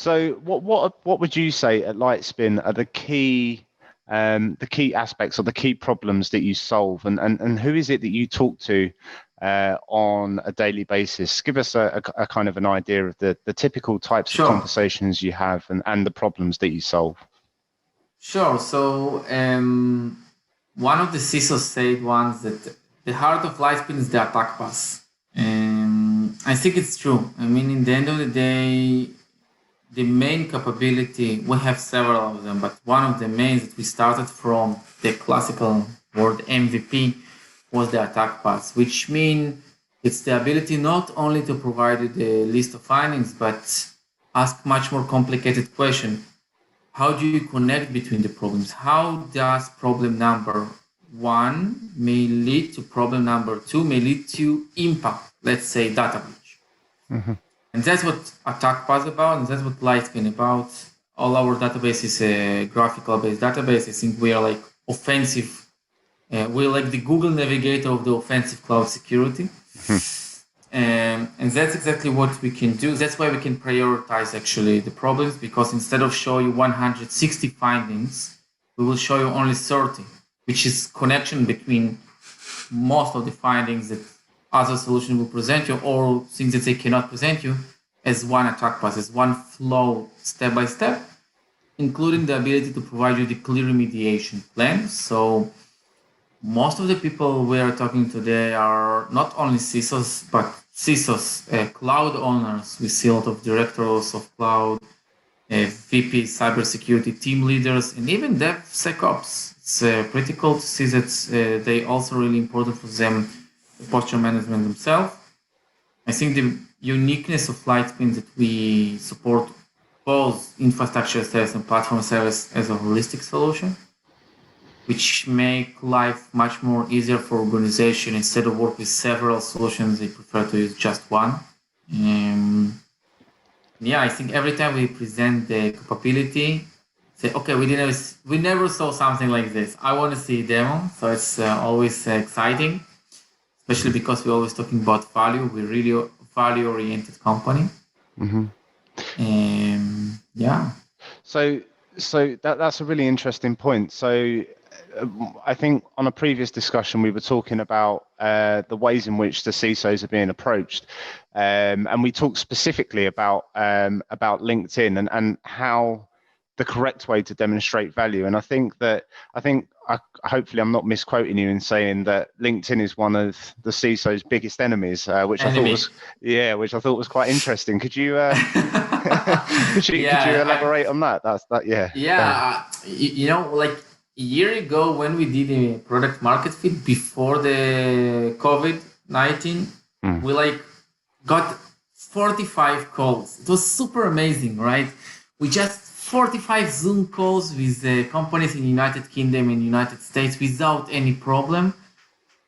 So what would you say at Lightspin are the key aspects or the key problems that you solve, and who is it that you talk to on a daily basis? Give us a kind of an idea of the typical types of Sure, conversations you have and the problems that you solve. sure. So one of the CISOs said once that the heart of Lightspin is the attack path. I think it's true. I mean, in the end of the day, the main capability, we have several of them, but one of the main that we started from the classical word MVP was the attack path, which means it's the ability not only to provide you the list of findings, but ask much more complicated question. How do you connect between the problems? How does problem number one may lead to problem number two, may lead to impact, let's say data breach. Mm-hmm. And that's what attack path about, and that's what Lightspin about. All our database is a graphical based database. I think we are like offensive. We're like the Google Navigator of the offensive cloud security. And that's exactly what we can do. That's why we can prioritize actually the problems, because instead of showing you 160 findings, we will show you only 30, which is connection between most of the findings that other solution will present you, or things that they cannot present you, as one attack path, as one flow step by step, including the ability to provide you the clear remediation plan. So most of the people we are talking today are not only CISOs, but CISOs, cloud owners. We see a lot of directors of cloud, VP cybersecurity team leaders, and even DevSecOps. It's pretty cool to see that they also really important for them, the posture management themselves. I think the uniqueness of Lightspin that we support both infrastructure service and platform service as a holistic solution, which make life much more easier for organization. Instead of work with several solutions, they prefer to use just one. I think every time we present the capability, say, okay, we never saw something like this. I want to see a demo. So it's always exciting, especially because we're always talking about value. We're really value-oriented company. Mm-hmm. Yeah. So that's a really interesting point. So I think on a previous discussion we were talking about the ways in which the CISOs are being approached, and we talked specifically about LinkedIn and how the correct way to demonstrate value. And I think hopefully I'm not misquoting you in saying that LinkedIn is one of the CISO's biggest enemies, which I thought was quite interesting. Could you could you elaborate on that? Like a year ago when we did a product market fit before the COVID-19, we like got 45 calls. It was super amazing, right? We just 45 Zoom calls with companies in the United Kingdom and United States without any problem.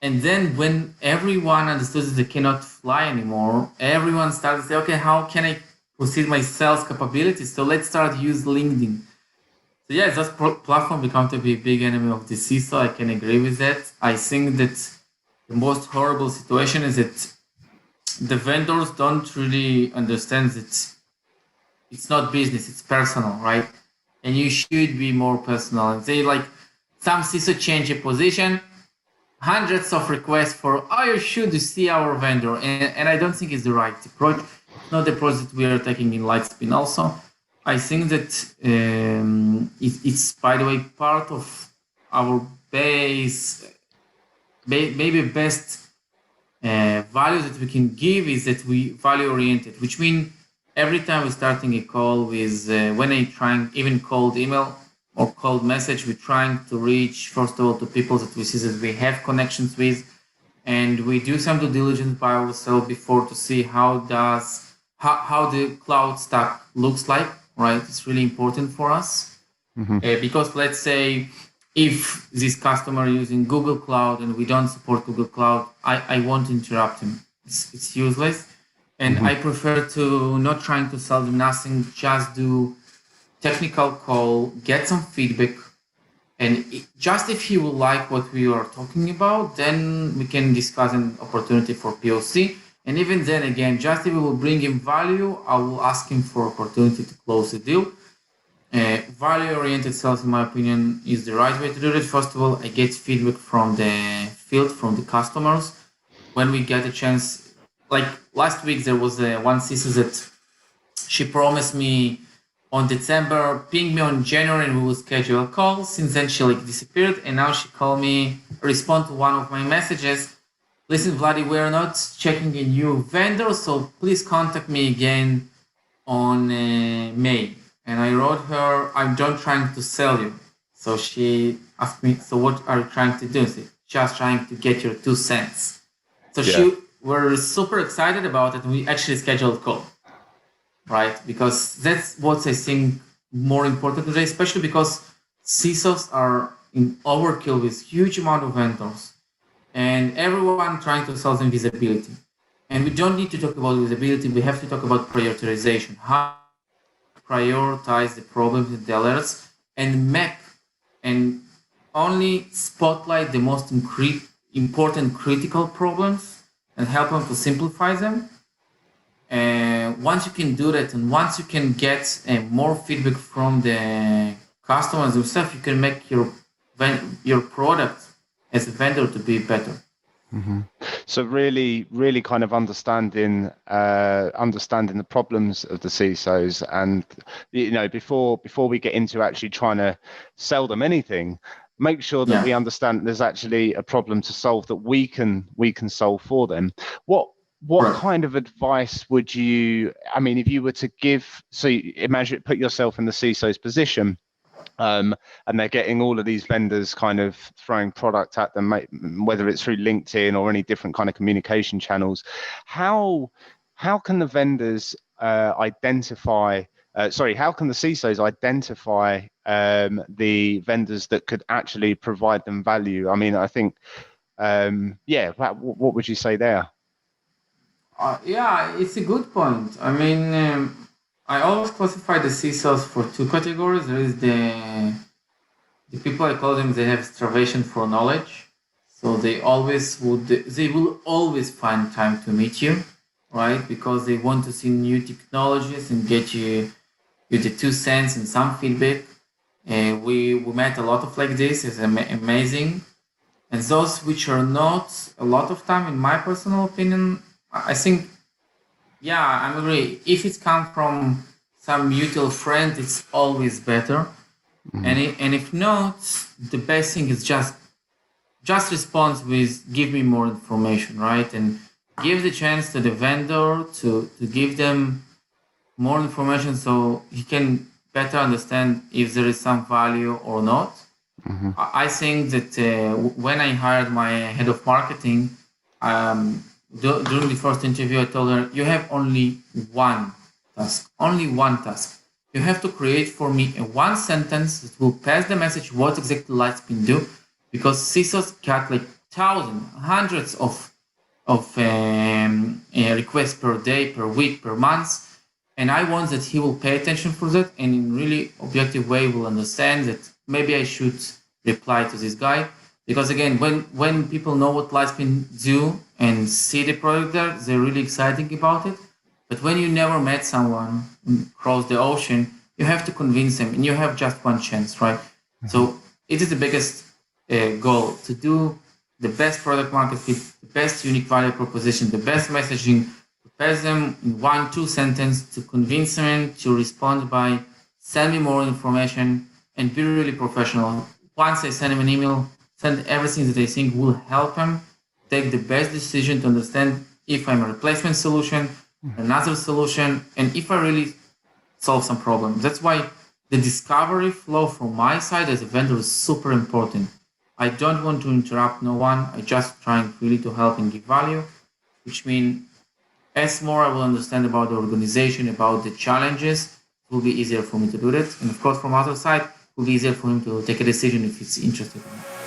And then when everyone understood that they cannot fly anymore, everyone started to say, okay, how can I proceed my sales capabilities? So let's start use LinkedIn. So yeah, that platform become to be a big enemy of the CISO. I can agree with that. I think that the most horrible situation is that the vendors don't really understand that it's not business, it's personal, right? And you should be more personal. And they like some CISO change a position, hundreds of requests for, you should see our vendor. And I don't think it's the right approach. It's not the approach that we are taking in Lightspin also. I think that it's, by the way, part of our maybe best value that we can give is that we value-oriented, which means every time we're starting a call with, when I try even cold email or cold message, we're trying to reach, first of all, to people that we see that we have connections with, and we do some due diligence by ourselves before to see how the cloud stack looks like, right? It's really important for us. Because let's say if this customer using Google Cloud and we don't support Google Cloud, I won't interrupt him. It's useless. And I prefer to not trying to sell them nothing, just do technical call, get some feedback. And just if he will like what we are talking about, then we can discuss an opportunity for POC. And even then, again, just if we will bring him value, I will ask him for opportunity to close the deal. Value-oriented sales, in my opinion, is the right way to do it. First of all, I get feedback from the field, from the customers. When we get a chance, like last week, there was one CISO that she promised me on December, pinged me on January, and we will schedule a call. Since then, she disappeared, and now she called me, respond to one of my messages. Listen, Vladi, we are not checking a new vendor, so please contact me again on May. And I wrote her, I'm not trying to sell you. So she asked me, so what are you trying to do? She just trying to get your 2 cents. So she were super excited about it. And we actually scheduled a call, right? Because that's what I think more important today, especially because CISOs are in overkill with huge amount of vendors and everyone trying to sell them visibility. And we don't need to talk about visibility. We have to talk about prioritization. How prioritize the problems and the alerts and map and only spotlight the most important critical problems and help them to simplify them. And once you can do that, and once you can get more feedback from the customers themselves, you can make your product as a vendor to be better. Mm-hmm. So really kind of understanding the problems of the CISOs, and before we get into actually trying to sell them anything, make sure that we understand there's actually a problem to solve that we can solve for them. What kind of advice would you, if you were to give, so imagine, put yourself in the CISO's position, and they're getting all of these vendors kind of throwing product at them, whether it's through LinkedIn or any different kind of communication channels. How can the vendors how can the CISOs identify the vendors that could actually provide them value? I think, what would you say there? It's a good point. I always classify the CISOs for 2 categories. There is the people, I call them, they have starvation for knowledge. So they will always find time to meet you, right? Because they want to see new technologies and get you the 2 cents and some feedback. We met a lot of like this. It's amazing. And those which are not, a lot of time, in my personal opinion, I think, I agree. If it comes from some mutual friend, it's always better. Mm-hmm. And if not, the best thing is just respond with, give me more information, right? And give the chance to the vendor to give them more information so he can better understand if there is some value or not. Mm-hmm. I think that when I hired my head of marketing, during the first interview, I told her, you have only one task. You have to create for me a 1 sentence that will pass the message what exactly Lightspin do, because CISOs got like thousands, hundreds of requests per day, per week, per month. And I want that he will pay attention for that and in really objective way will understand that maybe I should reply to this guy. Because again, when people know what Lightspin do and see the product there, they're really excited about it. But when you never met someone across the ocean, you have to convince them, and you have just one chance, right? Mm-hmm. So it is the biggest goal, to do the best product market fit, the best unique value proposition, the best messaging, to pass them in 1-2 sentences, to convince them to respond by send me more information and be really professional. Once I send them an email, send everything that I think will help them take the best decision to understand if I'm a replacement solution, another solution, and if I really solve some problems. That's why the discovery flow from my side as a vendor is super important. I don't want to interrupt no one. I just trying really to help and give value, which means as more I will understand about the organization, about the challenges, it will be easier for me to do that. And of course, from other side, it will be easier for him to take a decision if he's interested in it.